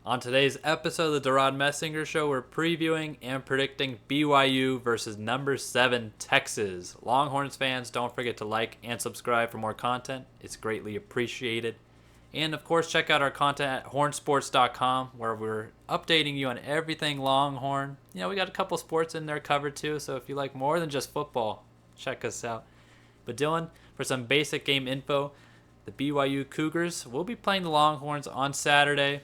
On today's episode of the DeRaud-Messinger Show, we're previewing and predicting BYU versus number 7 Texas. Longhorns fans, don't forget to like and subscribe for more content. It's greatly appreciated. And of course, check out our content at HornSports.com, where we're updating you on everything Longhorn. We got a couple sports in there covered too, so if you like more than just football, check us out. But Dylan, for some basic game info, the BYU Cougars will be playing the Longhorns on Saturday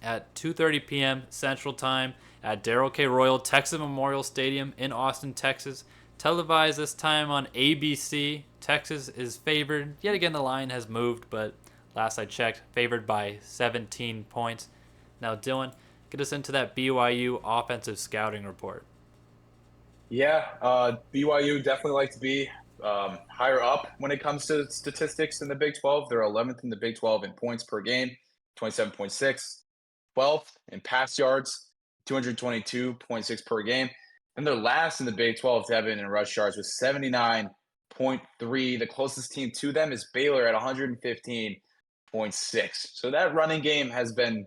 at 2:30 p.m. Central Time at Darrell K. Royal Texas Memorial Stadium in Austin, Texas. Televised this time on ABC. Texas is favored. Yet again, the line has moved, but last I checked, favored by 17 points. Now, Dylan, get us into that BYU offensive scouting report. Yeah, BYU definitely like to be higher up when it comes to statistics in the Big 12. They're 11th in the Big 12 in points per game, 27.6. 12th in pass yards, 222.6 per game. And they're last in the Big 12, Devon, in rush yards with 79.3. The closest team to them is Baylor at 115.6. So that running game has been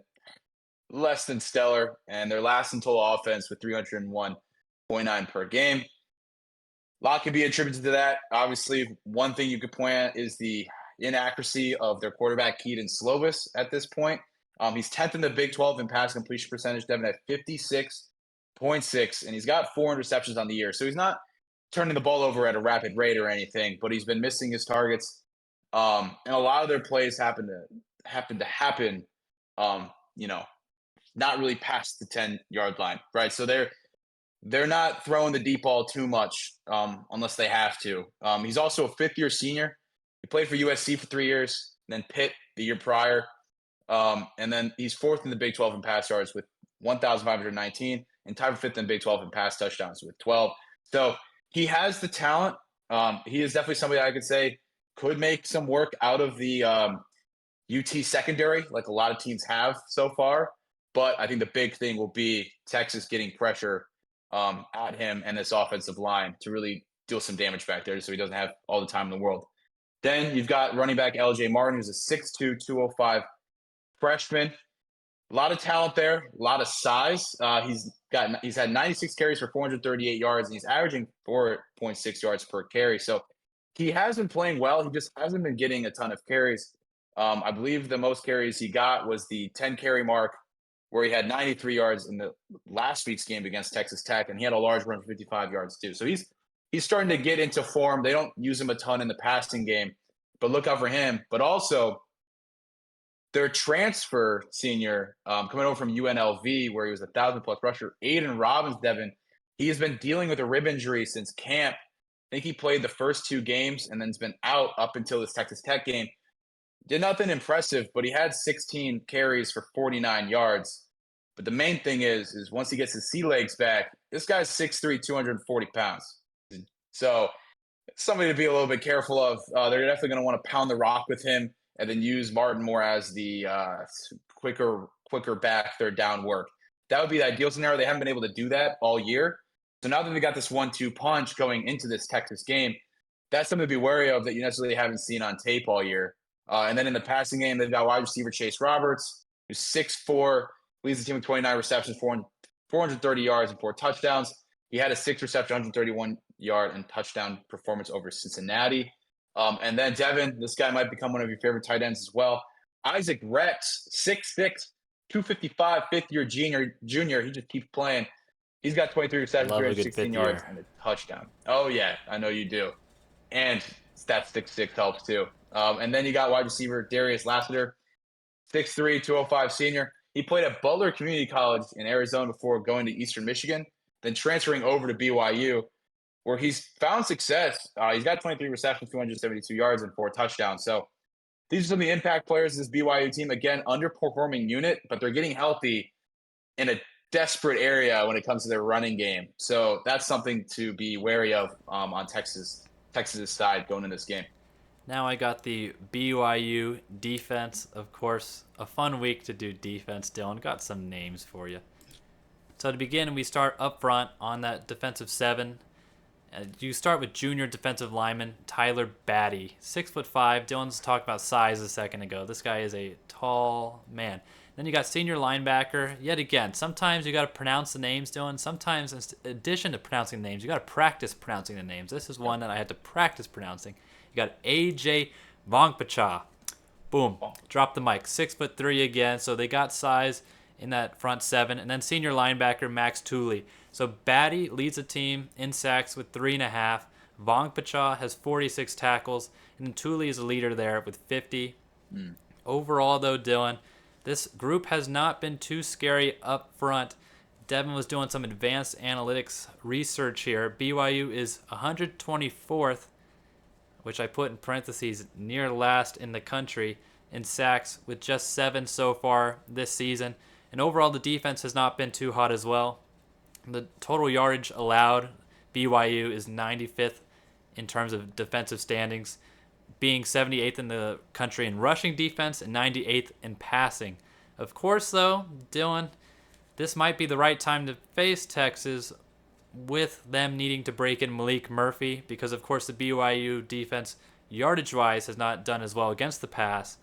less than stellar, and they're last in total offense with 301.9 per game. A lot can be attributed to that. Obviously, one thing you could point at is the inaccuracy of their quarterback, Keaton Slovis, at this point. He's 10th in the Big 12 in pass completion percentage, Devin, at 56.6, and he's got 4 interceptions on the year. So he's not turning the ball over at a rapid rate or anything, but he's been missing his targets. And a lot of their plays happen to happen, not really past the 10-yard line, right? So they're not throwing the deep ball too much unless they have to. He's also a fifth-year senior. He played for USC for 3 years, then Pitt the year prior. And then he's 4th in the Big 12 in pass yards with 1,519 and tied for 5th in the Big 12 in pass touchdowns with 12. So he has the talent. He is definitely somebody I could say could make some work out of the UT secondary, like a lot of teams have so far. But I think the big thing will be Texas getting pressure at him and this offensive line to really deal some damage back there so he doesn't have all the time in the world. Then you've got running back LJ Martin, who's a 6'2", 205 freshman. A lot of talent there, a lot of size. He's had 96 carries for 438 yards, and he's averaging 4.6 yards per carry. So he has been playing well. He just hasn't been getting a ton of carries. I believe the most carries he got was the 10 carry mark, where he had 93 yards in the last week's game against Texas Tech, and he had a large run for 55 yards too. So he's starting to get into form. They don't use him a ton in the passing game, but look out for him. But also, their transfer senior coming over from UNLV, where he was 1,000-plus rusher, Aiden Robbins, Devin, he has been dealing with a rib injury since camp. I think he played the first 2 games and then's been out up until this Texas Tech game. Did nothing impressive, but he had 16 carries for 49 yards. But the main thing is once he gets his sea legs back, this guy's 6'3", 240 pounds. So somebody to be a little bit careful of. They're definitely going to want to pound the rock with him and then use Martin more as the quicker back third down work. That would be the ideal scenario. They haven't been able to do that all year. So now that they got this 1-2 punch going into this Texas game, that's something to be wary of that you necessarily haven't seen on tape all year. And then in the passing game, they've got wide receiver Chase Roberts, who's 6'4", leads the team with 29 receptions, 430 yards, and 4 touchdowns. He had a 6 reception, 131-yard and touchdown performance over Cincinnati. And then Devin, this guy might become one of your favorite tight ends as well. Isaac Rex, 6'6", 255, fifth-year junior. He just keeps playing. He's got 23 receptions, 316 yards, and a touchdown. Oh, yeah, I know you do. And that 6'6" helps too. And then you got wide receiver Darius Lassiter, 6'3", 205 senior. He played at Butler Community College in Arizona before going to Eastern Michigan, then transferring over to BYU, where he's found success. He's got 23 receptions, 272 yards, and 4 touchdowns. So these are some of the impact players of this BYU team. Again, underperforming unit, but they're getting healthy in a desperate area when it comes to their running game. So that's something to be wary of on Texas's side going in this game. Now I got the BYU defense. Of course, a fun week to do defense, Dylan. Got some names for you. So to begin, we start up front on that defensive 7. You start with junior defensive lineman Tyler Batty, 6'5". Dylan's talked about size a second ago. This guy is a tall man. Then you got senior linebacker. Yet again, sometimes you got to pronounce the names, Dylan. Sometimes, in addition to pronouncing the names, you got to practice pronouncing the names. This is one that I had to practice pronouncing. You got A.J. Vongpacha. Boom. Drop the mic. 6'3" again. So they got size in that front seven. And then senior linebacker Max Tooley. So Batty leads the team in sacks with 3.5. Vongpacha has 46 tackles. And then Tooley is a leader there with 50. Overall, though, Dylan, this group has not been too scary up front. Devon was doing some advanced analytics research here. BYU is 124th, which I put in parentheses, near last in the country in sacks with just 7 so far this season. And overall, the defense has not been too hot as well. The total yardage allowed, BYU is 95th in terms of defensive standings, being 78th in the country in rushing defense and 98th in passing. Of course, though, Dylan, this might be the right time to face Texas with them needing to break in Malik Murphy because, of course, the BYU defense, yardage-wise, has not done as well against the pass.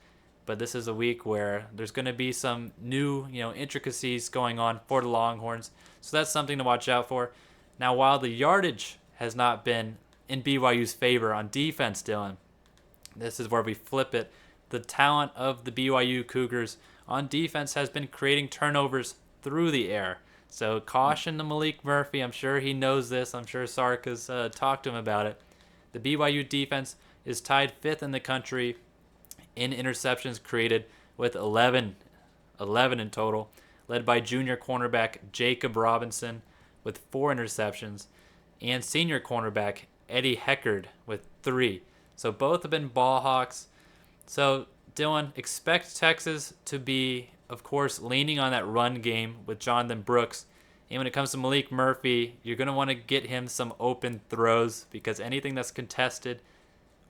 But this is a week where there's going to be some new, intricacies going on for the Longhorns. So that's something to watch out for. Now, while the yardage has not been in BYU's favor on defense, Dylan, this is where we flip it. The talent of the BYU Cougars on defense has been creating turnovers through the air. So caution to Malik Murphy. I'm sure he knows this. I'm sure Sark has talked to him about it. The BYU defense is tied 5th in the country in interceptions created with 11 in total, led by junior cornerback Jacob Robinson with 4 interceptions and senior cornerback Eddie Heckard with 3. So both have been ball hawks. So Dylan, expect Texas to be, of course, leaning on that run game with Jonathan Brooks. And when it comes to Malik Murphy, you're going to want to get him some open throws because anything that's contested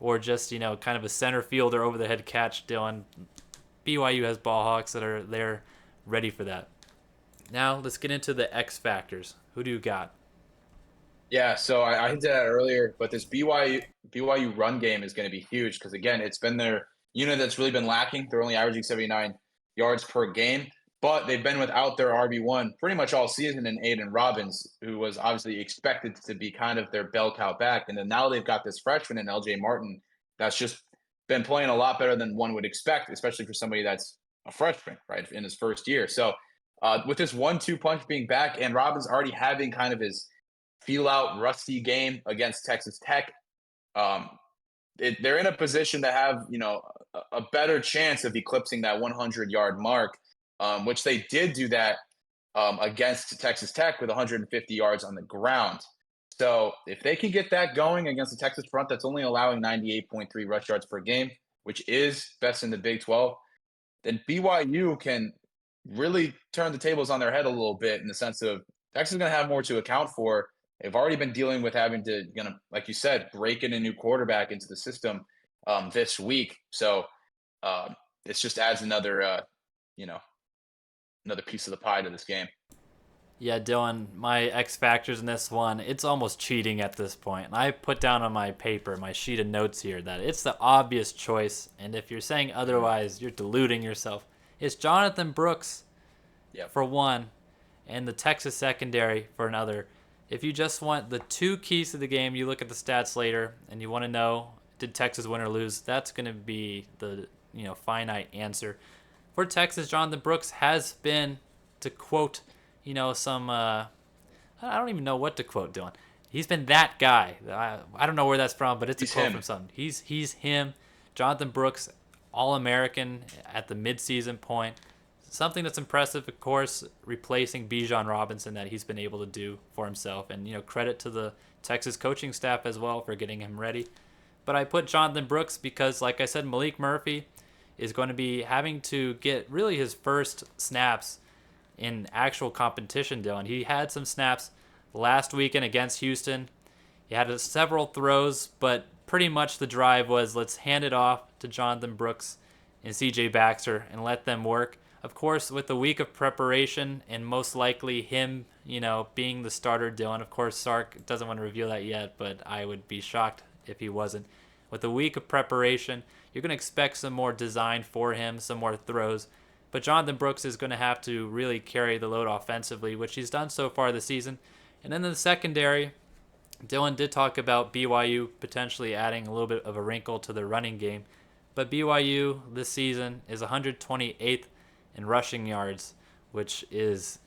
or just, kind of a center field or over the head catch, Dylan, BYU has ball hawks that are there ready for that. Now let's get into the X factors. Who do you got? Yeah, so I hinted at it earlier, but this BYU run game is going to be huge because, again, it's been their unit that's really been lacking. They're only averaging 79 yards per game, but they've been without their RB1 pretty much all season in Aiden Robbins, who was obviously expected to be kind of their bell cow back. And then now they've got this freshman in LJ Martin that's just been playing a lot better than one would expect, especially for somebody that's a freshman, right, in his first year. So with this 1-2 punch being back and Robbins already having kind of his feel out rusty game against Texas Tech, they're in a position to have, a better chance of eclipsing that 100-yard mark, which they did do that against Texas Tech with 150 yards on the ground. So if they can get that going against the Texas front that's only allowing 98.3 rush yards per game, which is best in the Big 12, then BYU can really turn the tables on their head a little bit in the sense of Texas is going to have more to account for. They've already been dealing with having to, like you said, break in a new quarterback into the system this week. So it just adds another, another piece of the pie to this game. Yeah, Dylan, my X factors in this one, it's almost cheating at this point. I put down on my paper, my sheet of notes here, that it's the obvious choice. And if you're saying otherwise, you're deluding yourself. It's Jonathan Brooks for one, and the Texas secondary for another. If you just want the 2 keys to the game, you look at the stats later, and you want to know, did Texas win or lose? That's going to be the finite answer. For Texas, Jonathan Brooks has been, to quote, some I don't even know what to quote, Dylan. He's been that guy. I don't know where that's from, but it's a quote from something. He's him. Jonathan Brooks, All-American at the midseason point. Something that's impressive, of course, replacing Bijan Robinson that he's been able to do for himself. And, credit to the Texas coaching staff as well for getting him ready. But I put Jonathan Brooks because, like I said, Malik Murphy is going to be having to get really his first snaps in actual competition, Dylan. He had some snaps last weekend against Houston. He had several throws, but pretty much the drive was let's hand it off to Jonathan Brooks and CJ Baxter and let them work. Of course, with a week of preparation and most likely him, being the starter, Dylan. Of course, Sark doesn't want to reveal that yet, but I would be shocked if he wasn't. With a week of preparation, you're going to expect some more design for him, some more throws. But Jonathan Brooks is going to have to really carry the load offensively, which he's done so far this season. And then in the secondary, Dylan did talk about BYU potentially adding a little bit of a wrinkle to their running game. But BYU this season is 128th in rushing yards, which is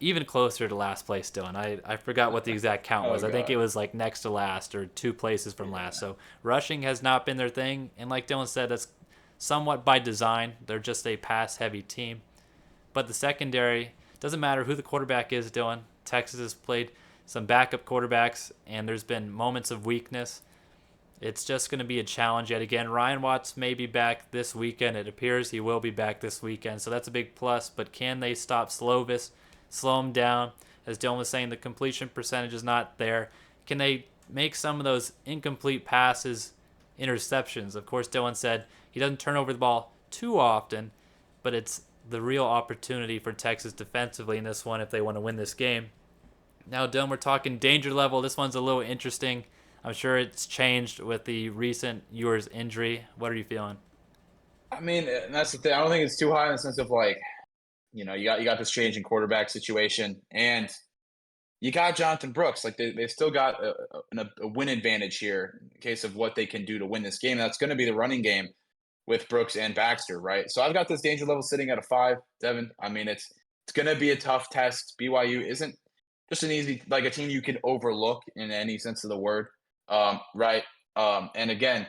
even closer to last place, Dylan. I forgot what the exact count was. Oh I think it God. was like next to last or 2 places from last. So rushing has not been their thing. And like Dylan said, that's somewhat by design. They're just a pass-heavy team. But the secondary, doesn't matter who the quarterback is, Dylan. Texas has played some backup quarterbacks, and there's been moments of weakness. It's just going to be a challenge yet again. Ryan Watts may be back this weekend. It appears he will be back this weekend, so that's a big plus. But can they stop Slovis, slow him down? As Dylan was saying, the completion percentage is not there. Can they make some of those incomplete passes interceptions? Of course, Dylan said he doesn't turn over the ball too often, but it's the real opportunity for Texas defensively in this one if they want to win this game. Now, Dylan, we're talking danger level. This one's a little interesting. I'm sure it's changed with the recent Ewers injury. What are you feeling? I mean, and that's the thing. I don't think it's too high in the sense of like, you got this change in quarterback situation, and you got Jonathan Brooks. Like they've still got a win advantage here in case of what they can do to win this game. That's going to be the running game with Brooks and Baxter, right? So I've got this danger level sitting at a 5, Devon. I mean, it's going to be a tough test. BYU isn't just an easy like a team you can overlook in any sense of the word, right? And again,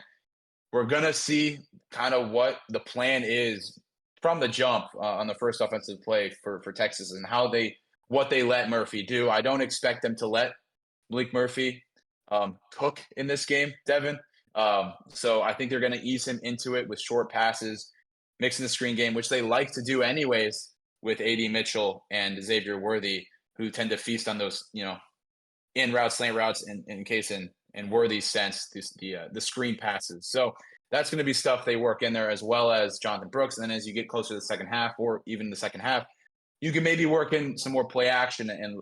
we're gonna see kind of what the plan is from the jump on the first offensive play for Texas and what they let Murphy do. I don't expect them to let Malik Murphy cook in this game, Devin. So I think they're going to ease him into it with short passes, mixing the screen game, which they like to do anyways with AD Mitchell and Xavier Worthy, who tend to feast on those, in routes, slant routes, in case in Worthy's sense, the screen passes. So that's going to be stuff they work in there as well as Jonathan Brooks. And then as you get closer to the second half, or even the second half, you can maybe work in some more play action and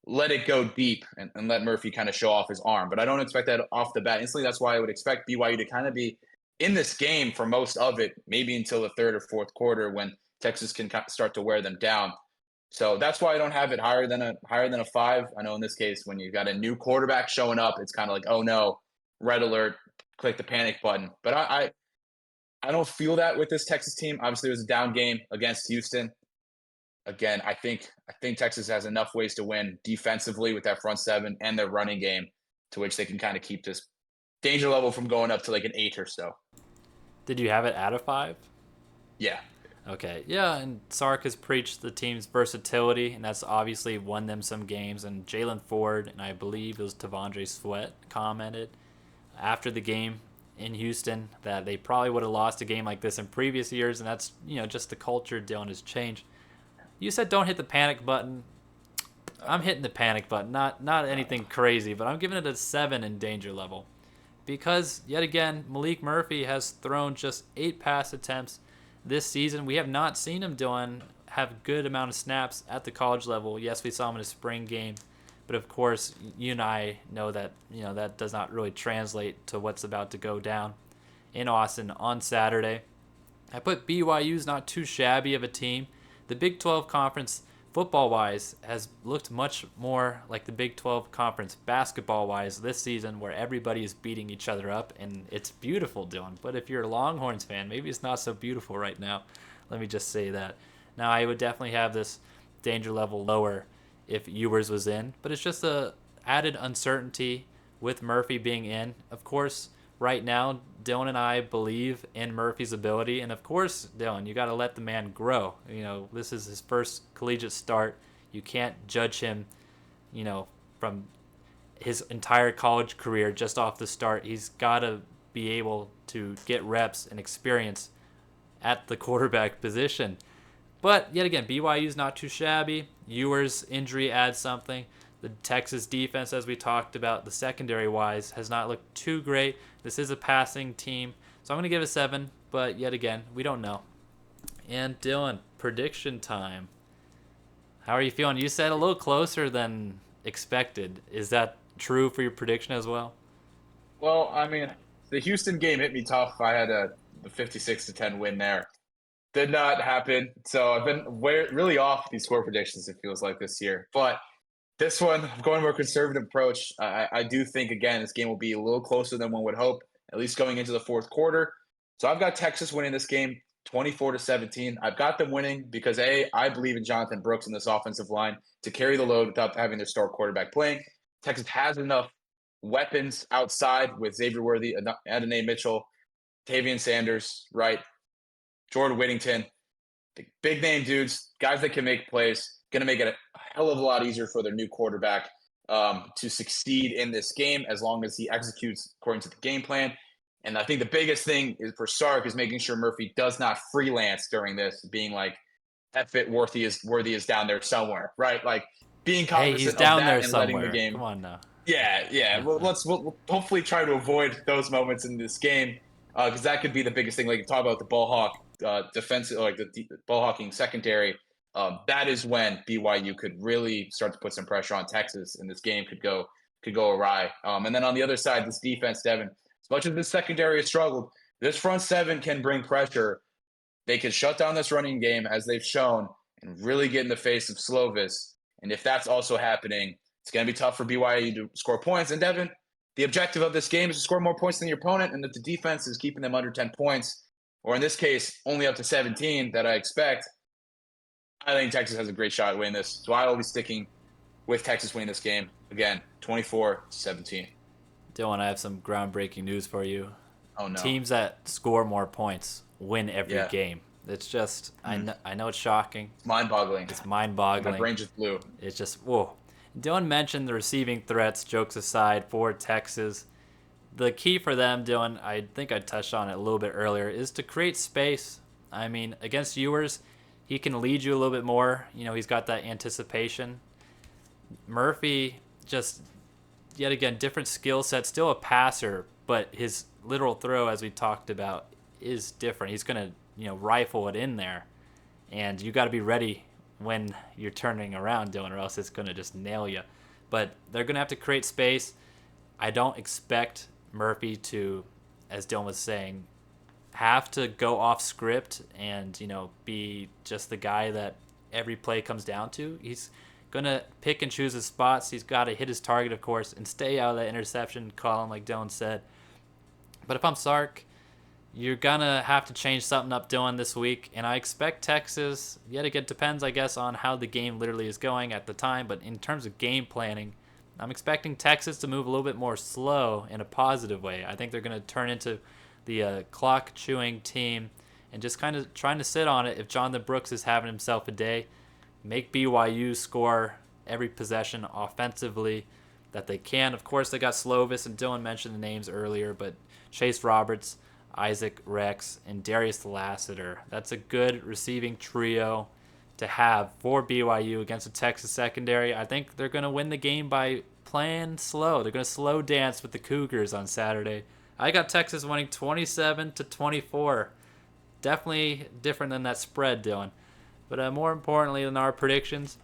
let it go deep and let Murphy kind of show off his arm. But I don't expect that off the bat instantly. That's why I would expect BYU to kind of be in this game for most of it, maybe until the third or fourth quarter when Texas can start to wear them down. So that's why I don't have it higher than a 5. I know in this case, when you've got a new quarterback showing up, it's kind of like, oh no, red alert, click the panic button. But I don't feel that with this Texas team. Obviously, it was a down game against Houston. Again, I think Texas has enough ways to win defensively with that front seven and their running game, to which they can kind of keep this danger level from going up to like an 8 or so. Did you have it at a 5? Yeah. Okay, yeah, and Sark has preached the team's versatility, and that's obviously won them some games. And Jalen Ford, and I believe it was Tavondre Sweat, commented after the game in Houston that they probably would have lost a game like this in previous years, and that's just the culture Dylan has changed. You said don't hit the panic button. I'm hitting the panic button, not anything crazy, but I'm giving it a 7 in danger level. Because, yet again, Malik Murphy has thrown just 8 pass attempts this season. We have not seen him have good amount of snaps at the college level. Yes, we saw him in a spring game, but of course, you and I know that that does not really translate to what's about to go down in Austin on Saturday. I put BYU's not too shabby of a team. The Big 12 Conference, football-wise, has looked much more like the Big 12 Conference basketball-wise this season, where everybody is beating each other up, and it's beautiful, Dylan. But if you're a Longhorns fan, maybe it's not so beautiful right now. Let me just say that. Now, I would definitely have this danger level lower if Ewers was in, but it's just a added uncertainty with Murphy being in. Of course, right now, Dylan and I believe in Murphy's ability. And of course, Dylan, you got to let the man grow. This is his first collegiate start. You can't judge him, from his entire college career just off the start. He's got to be able to get reps and experience at the quarterback position. But yet again, BYU's not too shabby. Ewers' injury adds something. The Texas defense, as we talked about, the secondary-wise, has not looked too great. This is a passing team, so I'm going to give it a 7, but yet again, we don't know. And Dylan, prediction time. How are you feeling? You said a little closer than expected. Is that true for your prediction as well? Well, I mean, the Houston game hit me tough. I had a 56-10 win there. Did not happen. So I've been really off these score predictions, it feels like, this year. But this one, I'm going more conservative approach. I do think, again, this game will be a little closer than one would hope, at least going into the fourth quarter. So I've got Texas winning this game 24-17. I've got them winning because, I believe in Jonathan Brooks and this offensive line to carry the load without having their star quarterback playing. Texas has enough weapons outside with Xavier Worthy, Adonai Mitchell, Tavian Sanders, right? Jordan Whittington, big name dudes, guys that can make plays, going to make it a hell of a lot easier for their new quarterback to succeed in this game as long as he executes according to the game plan. And I think the biggest thing is for Sark is making sure Murphy does not freelance during this, being like, F it, Worthy is down there somewhere, right? Like being Hey, cognizant he's of down that there and letting the somewhere. game. Come on now. Yeah. Well, we'll hopefully try to avoid those moments in this game because that could be the biggest thing. Like you talk about the ball hawk defensive, like the ball hawking secondary. That is when BYU could really start to put some pressure on Texas, and this game could go awry. And then on the other side, this defense, Devon, as much as this secondary has struggled, this front seven can bring pressure. They can shut down this running game as they've shown and really get in the face of Slovis. And if that's also happening, it's going to be tough for BYU to score points. And Devin, the objective of this game is to score more points than your opponent, and if the defense is keeping them under 10 points, or in this case, only up to 17 that I expect, I think Texas has a great shot at winning this. So I will be sticking with Texas winning this game. Again, 24-17. Dylan, I have some groundbreaking news for you. Oh, no. Teams that score more points win every game. It's just, I know it's shocking. It's mind-boggling. It's mind-boggling. My brain just blew. It's just, whoa. Dylan mentioned the receiving threats, jokes aside, for Texas. The key for them, Dylan, I think I touched on it a little bit earlier, is to create space. I mean, against Ewers, he can lead you a little bit more. You know, he's got that anticipation. Murphy, just, yet again, different skill set. Still a passer, but his literal throw, as we talked about, is different. He's going to, rifle it in there. And you got to be ready when you're turning around, Dylan, or else it's going to just nail you. But they're going to have to create space. I don't expect Murphy to, as Dylan was saying, have to go off script and, be just the guy that every play comes down to. He's going to pick and choose his spots. He's got to hit his target, of course, and stay out of that interception column, like Dylan said. But if I'm Sark, you're going to have to change something up, Dylan, this week. And I expect Texas, yet again, depends, I guess, on how the game literally is going at the time. But in terms of game planning, I'm expecting Texas to move a little bit more slow in a positive way. I think they're going to turn into the clock-chewing team and just kind of trying to sit on it. If Jonathan Brooks is having himself a day, make BYU score every possession offensively that they can. Of course, they got Slovis, and Dylan mentioned the names earlier, but Chase Roberts, Isaac Rex, and Darius Lassiter. That's a good receiving trio to have for BYU against the Texas secondary. I think they're going to win the game by playing slow. They're going to slow dance with the Cougars on Saturday. I got Texas winning 27-24. Definitely different than that spread, Dylan. But more importantly than our predictions,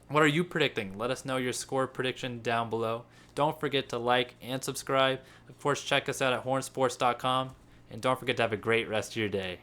what are you predicting? Let us know your score prediction down below. Don't forget to like and subscribe. Of course, check us out at HornSports.com. And don't forget to have a great rest of your day.